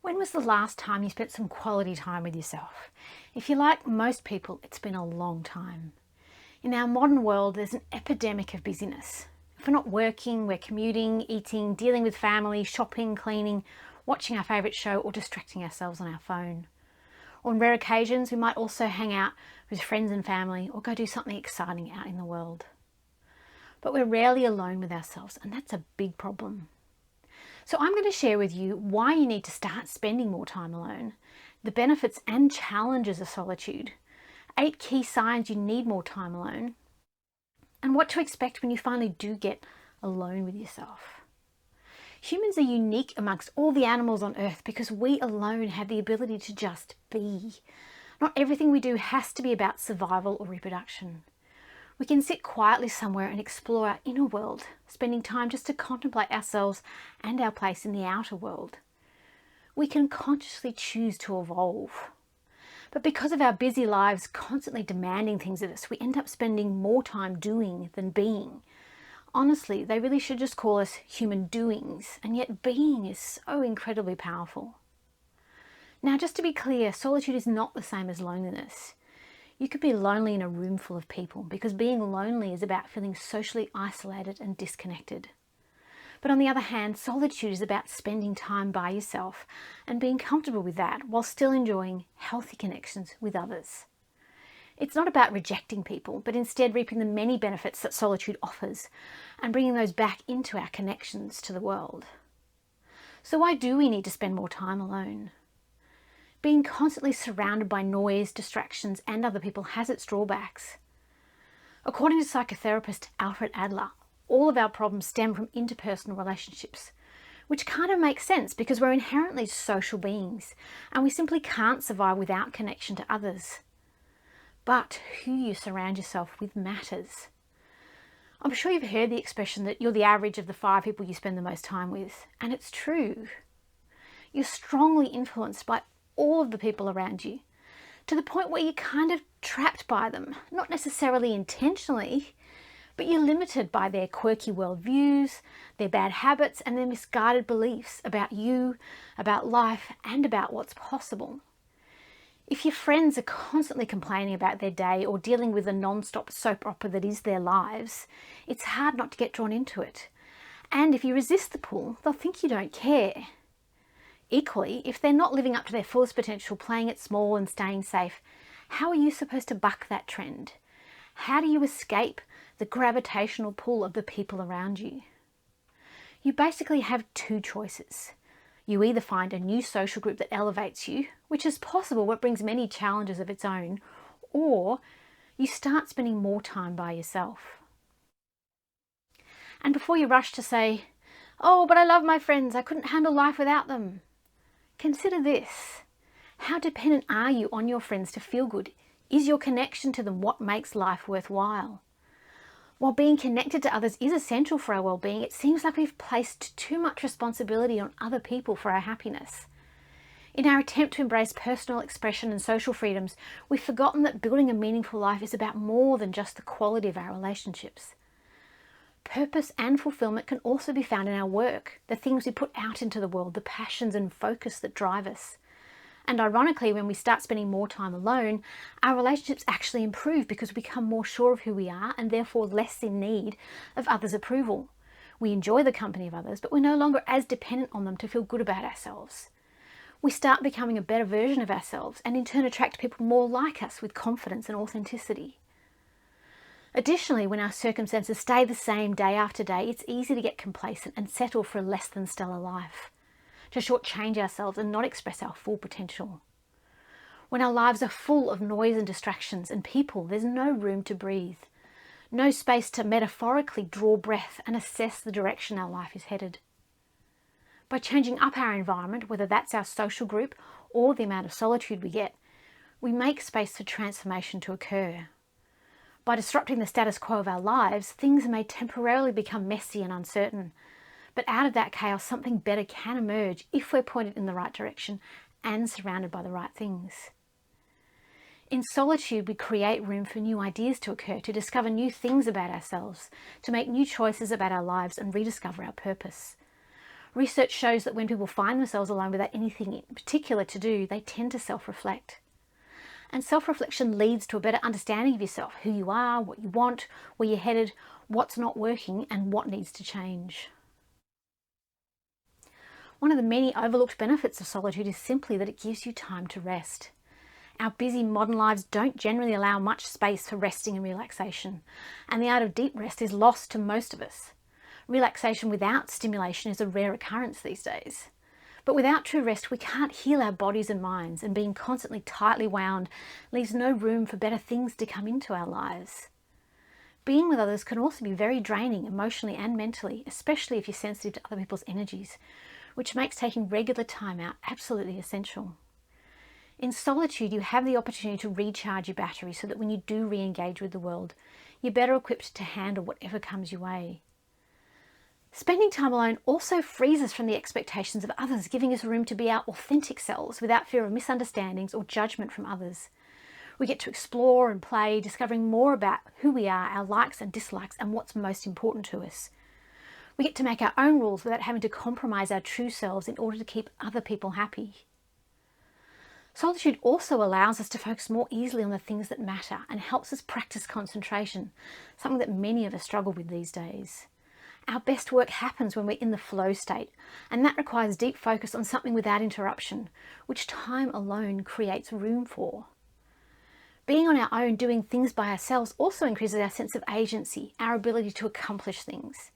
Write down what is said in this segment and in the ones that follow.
When was the last time you spent some quality time with yourself? If you're like most people, it's been a long time. In our modern world, there's an epidemic of busyness. If we're not working, we're commuting, eating, dealing with family, shopping, cleaning, watching our favourite show, or distracting ourselves on our phone. On rare occasions, we might also hang out with friends and family or go do something exciting out in the world. But we're rarely alone with ourselves, and that's a big problem. So I'm going to share with you why you need to start spending more time alone, the benefits and challenges of solitude, 8 key signs you need more time alone, and what to expect when you finally do get alone with yourself. Humans are unique amongst all the animals on earth because we alone have the ability to just be. Not everything we do has to be about survival or reproduction. We can sit quietly somewhere and explore our inner world, spending time just to contemplate ourselves and our place in the outer world. We can consciously choose to evolve. But because of our busy lives constantly demanding things of us, we end up spending more time doing than being. Honestly, they really should just call us human doings, and yet being is so incredibly powerful. Now, just to be clear, solitude is not the same as loneliness. You could be lonely in a room full of people because being lonely is about feeling socially isolated and disconnected. But on the other hand, solitude is about spending time by yourself and being comfortable with that while still enjoying healthy connections with others. It's not about rejecting people, but instead reaping the many benefits that solitude offers and bringing those back into our connections to the world. So why do we need to spend more time alone? Being constantly surrounded by noise, distractions, and other people has its drawbacks. According to psychotherapist Alfred Adler, all of our problems stem from interpersonal relationships, which kind of makes sense because we're inherently social beings and we simply can't survive without connection to others. But who you surround yourself with matters. I'm sure you've heard the expression that you're the average of the 5 people you spend the most time with, and it's true. You're strongly influenced by all of the people around you, to the point where you're kind of trapped by them, not necessarily intentionally, but you're limited by their quirky worldviews, their bad habits, and their misguided beliefs about you, about life, and about what's possible. If your friends are constantly complaining about their day or dealing with the non-stop soap opera that is their lives, it's hard not to get drawn into it. And if you resist the pull, they'll think you don't care. Equally, if they're not living up to their fullest potential, playing it small and staying safe, how are you supposed to buck that trend? How do you escape the gravitational pull of the people around you? You basically have 2 choices. You either find a new social group that elevates you, which is possible but brings many challenges of its own, or you start spending more time by yourself. And before you rush to say, "Oh, but I love my friends, I couldn't handle life without them," consider this. How dependent are you on your friends to feel good? Is your connection to them what makes life worthwhile? While being connected to others is essential for our well-being, it seems like we've placed too much responsibility on other people for our happiness. In our attempt to embrace personal expression and social freedoms, we've forgotten that building a meaningful life is about more than just the quality of our relationships. Purpose and fulfillment can also be found in our work, the things we put out into the world, the passions and focus that drive us. And ironically, when we start spending more time alone, our relationships actually improve because we become more sure of who we are and therefore less in need of others' approval. We enjoy the company of others, but we're no longer as dependent on them to feel good about ourselves. We start becoming a better version of ourselves and in turn attract people more like us with confidence and authenticity. Additionally, when our circumstances stay the same day after day, it's easy to get complacent and settle for a less than stellar life, to shortchange ourselves and not express our full potential. When our lives are full of noise and distractions and people, there's no room to breathe, no space to metaphorically draw breath and assess the direction our life is headed. By changing up our environment, whether that's our social group or the amount of solitude we get, we make space for transformation to occur. By disrupting the status quo of our lives, things may temporarily become messy and uncertain, but out of that chaos, something better can emerge if we're pointed in the right direction and surrounded by the right things. In solitude, we create room for new ideas to occur, to discover new things about ourselves, to make new choices about our lives and rediscover our purpose. Research shows that when people find themselves alone without anything in particular to do, they tend to self-reflect. And self-reflection leads to a better understanding of yourself, who you are, what you want, where you're headed, what's not working, and what needs to change. One of the many overlooked benefits of solitude is simply that it gives you time to rest. Our busy modern lives don't generally allow much space for resting and relaxation, and the art of deep rest is lost to most of us. Relaxation without stimulation is a rare occurrence these days. But without true rest, we can't heal our bodies and minds, and being constantly tightly wound leaves no room for better things to come into our lives. Being with others can also be very draining emotionally and mentally, especially if you're sensitive to other people's energies, which makes taking regular time out absolutely essential. In solitude, you have the opportunity to recharge your battery so that when you do re-engage with the world, you're better equipped to handle whatever comes your way. Spending time alone also frees us from the expectations of others, giving us room to be our authentic selves without fear of misunderstandings or judgment from others. We get to explore and play, discovering more about who we are, our likes and dislikes, and what's most important to us. We get to make our own rules without having to compromise our true selves in order to keep other people happy. Solitude also allows us to focus more easily on the things that matter and helps us practice concentration, something that many of us struggle with these days. Our best work happens when we're in the flow state, and that requires deep focus on something without interruption, which time alone creates room for. Being on our own, doing things by ourselves, also increases our sense of agency, our ability to accomplish things.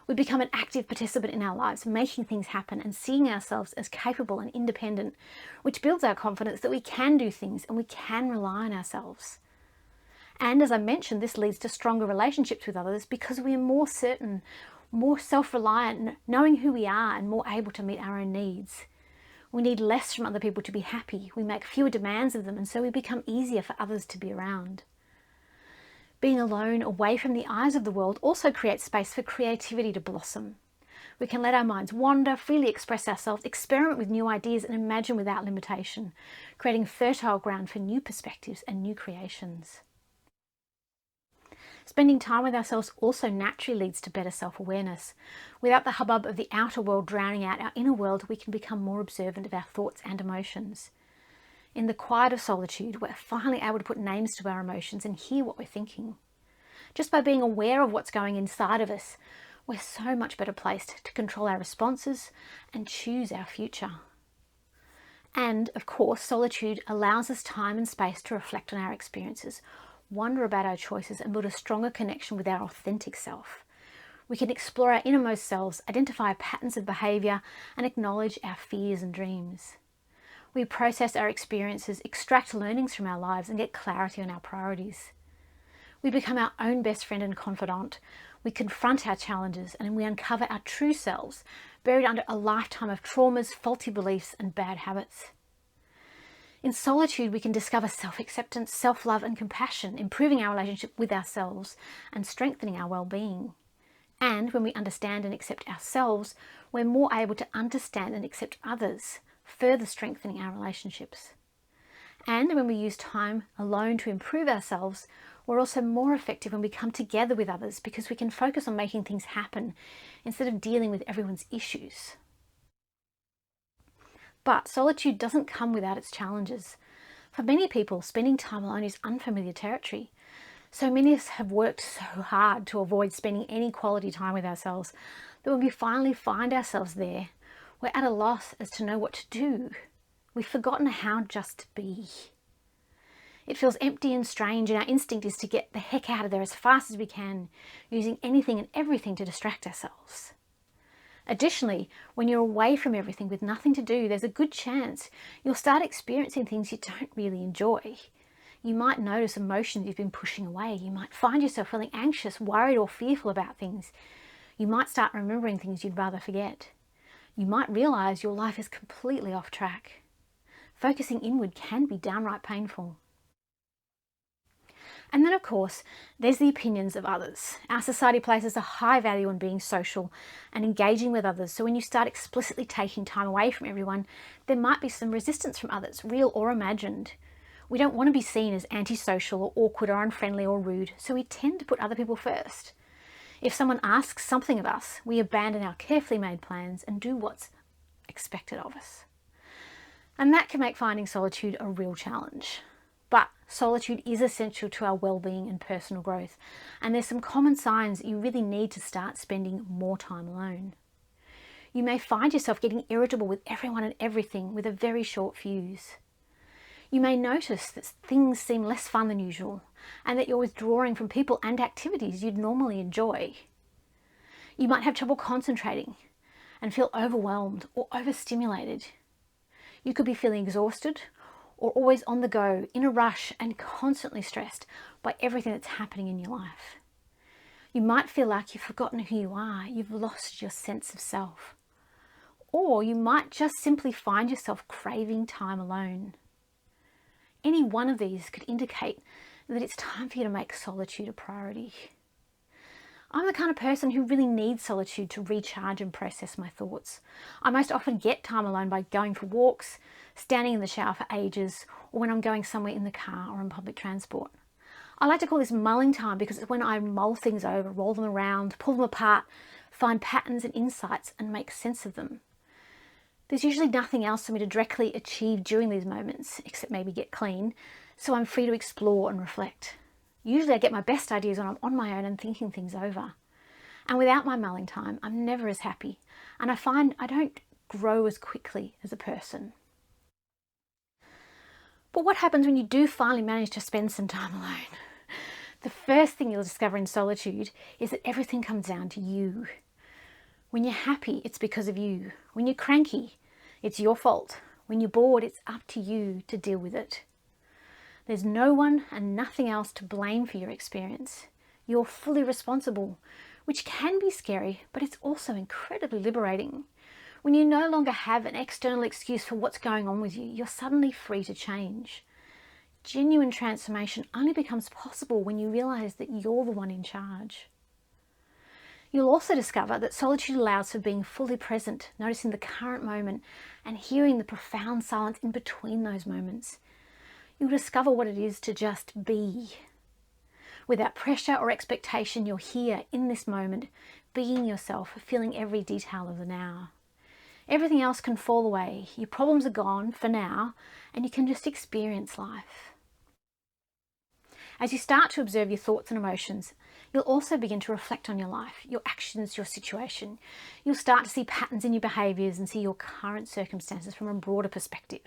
We become an active participant in our lives, making things happen and seeing ourselves as capable and independent, which builds our confidence that we can do things and we can rely on ourselves. And as I mentioned, this leads to stronger relationships with others because we are more certain, more self-reliant, knowing who we are and more able to meet our own needs. We need less from other people to be happy. We make fewer demands of them, and so we become easier for others to be around. Being alone, away from the eyes of the world, also creates space for creativity to blossom. We can let our minds wander, freely express ourselves, experiment with new ideas, and imagine without limitation, creating fertile ground for new perspectives and new creations. Spending time with ourselves also naturally leads to better self-awareness. Without the hubbub of the outer world drowning out our inner world, we can become more observant of our thoughts and emotions. In the quiet of solitude, we're finally able to put names to our emotions and hear what we're thinking. Just by being aware of what's going inside of us, we're so much better placed to control our responses and choose our future. And, of course, solitude allows us time and space to reflect on our experiences, wonder about our choices, and build a stronger connection with our authentic self. We can explore our innermost selves, identify patterns of behaviour, and acknowledge our fears and dreams. We process our experiences, extract learnings from our lives, and get clarity on our priorities. We become our own best friend and confidant. We confront our challenges and we uncover our true selves, buried under a lifetime of traumas, faulty beliefs, and bad habits. In solitude, we can discover self-acceptance, self-love, and compassion, improving our relationship with ourselves and strengthening our well-being. And when we understand and accept ourselves, we're more able to understand and accept others, further strengthening our relationships. And when we use time alone to improve ourselves, we're also more effective when we come together with others because we can focus on making things happen instead of dealing with everyone's issues. But solitude doesn't come without its challenges. For many people, spending time alone is unfamiliar territory. So many of us have worked so hard to avoid spending any quality time with ourselves that when we finally find ourselves there, we're at a loss as to know what to do. We've forgotten how just to be. It feels empty and strange, and our instinct is to get the heck out of there as fast as we can, using anything and everything to distract ourselves. Additionally, when you're away from everything with nothing to do, there's a good chance you'll start experiencing things you don't really enjoy. You might notice emotions you've been pushing away. You might find yourself feeling anxious, worried, or fearful about things. You might start remembering things you'd rather forget. You might realize your life is completely off track. Focusing inward can be downright painful. And then, of course, there's the opinions of others. Our society places a high value on being social and engaging with others. So when you start explicitly taking time away from everyone, there might be some resistance from others, real or imagined. We don't want to be seen as antisocial or awkward or unfriendly or rude, so we tend to put other people first. If someone asks something of us, we abandon our carefully made plans and do what's expected of us. And that can make finding solitude a real challenge. But solitude is essential to our well-being and personal growth. And there's some common signs that you really need to start spending more time alone. You may find yourself getting irritable with everyone and everything with a very short fuse. You may notice that things seem less fun than usual and that you're withdrawing from people and activities you'd normally enjoy. You might have trouble concentrating and feel overwhelmed or overstimulated. You could be feeling exhausted or always on the go, in a rush and constantly stressed by everything that's happening in your life. You might feel like you've forgotten who you are, you've lost your sense of self. Or you might just simply find yourself craving time alone. Any one of these could indicate that it's time for you to make solitude a priority. I'm the kind of person who really needs solitude to recharge and process my thoughts. I most often get time alone by going for walks, standing in the shower for ages, or when I'm going somewhere in the car or on public transport. I like to call this mulling time because it's when I mull things over, roll them around, pull them apart, find patterns and insights and make sense of them. There's usually nothing else for me to directly achieve during these moments, except maybe get clean, so I'm free to explore and reflect. Usually I get my best ideas when I'm on my own and thinking things over. And without my mulling time, I'm never as happy, and I find I don't grow as quickly as a person. But what happens when you do finally manage to spend some time alone? The first thing you'll discover in solitude is that everything comes down to you. When you're happy, it's because of you. When you're cranky, it's your fault. When you're bored, it's up to you to deal with it. There's no one and nothing else to blame for your experience. You're fully responsible, which can be scary, but it's also incredibly liberating. When you no longer have an external excuse for what's going on with you, you're suddenly free to change. Genuine transformation only becomes possible when you realize that you're the one in charge. You'll also discover that solitude allows for being fully present, noticing the current moment and hearing the profound silence in between those moments. You'll discover what it is to just be. Without pressure or expectation, you're here in this moment, being yourself, feeling every detail of the now. Everything else can fall away. Your problems are gone for now, and you can just experience life. As you start to observe your thoughts and emotions, you'll also begin to reflect on your life, your actions, your situation. You'll start to see patterns in your behaviours and see your current circumstances from a broader perspective.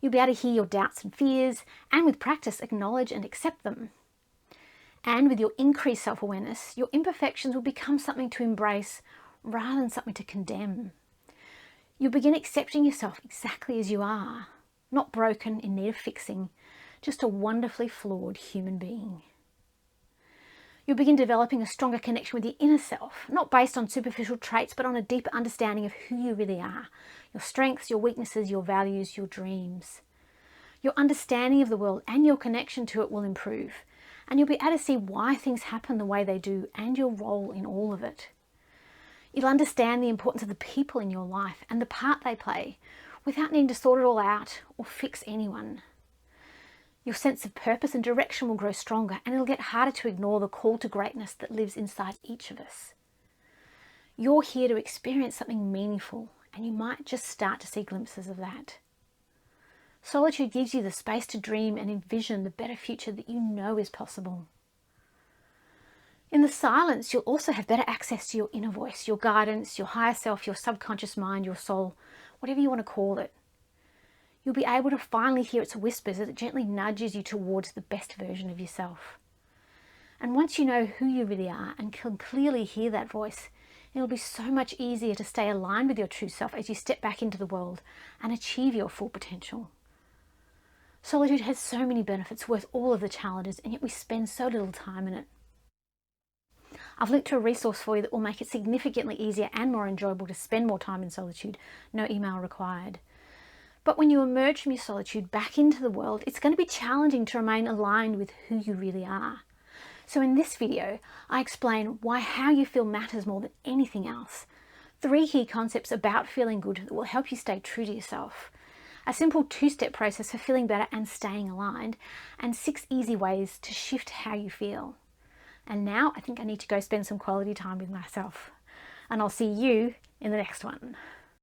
You'll be able to hear your doubts and fears, and with practice, acknowledge and accept them. And with your increased self-awareness, your imperfections will become something to embrace rather than something to condemn. You'll begin accepting yourself exactly as you are, not broken, in need of fixing, just a wonderfully flawed human being. You'll begin developing a stronger connection with your inner self, not based on superficial traits, but on a deeper understanding of who you really are, your strengths, your weaknesses, your values, your dreams. Your understanding of the world and your connection to it will improve, and you'll be able to see why things happen the way they do and your role in all of it. You'll understand the importance of the people in your life and the part they play without needing to sort it all out or fix anyone. Your sense of purpose and direction will grow stronger, and it'll get harder to ignore the call to greatness that lives inside each of us. You're here to experience something meaningful, and you might just start to see glimpses of that. Solitude gives you the space to dream and envision the better future that you know is possible. In the silence, you'll also have better access to your inner voice, your guidance, your higher self, your subconscious mind, your soul, whatever you want to call it. You'll be able to finally hear its whispers as it gently nudges you towards the best version of yourself. And once you know who you really are and can clearly hear that voice, it'll be so much easier to stay aligned with your true self as you step back into the world and achieve your full potential. Solitude has so many benefits worth all of the challenges, and yet we spend so little time in it. I've linked to a resource for you that will make it significantly easier and more enjoyable to spend more time in solitude, no email required. But when you emerge from your solitude back into the world, it's going to be challenging to remain aligned with who you really are. So in this video, I explain why how you feel matters more than anything else. 3 key concepts about feeling good that will help you stay true to yourself. A simple 2-step process for feeling better and staying aligned, and 6 easy ways to shift how you feel. And now I think I need to go spend some quality time with myself. And I'll see you in the next one.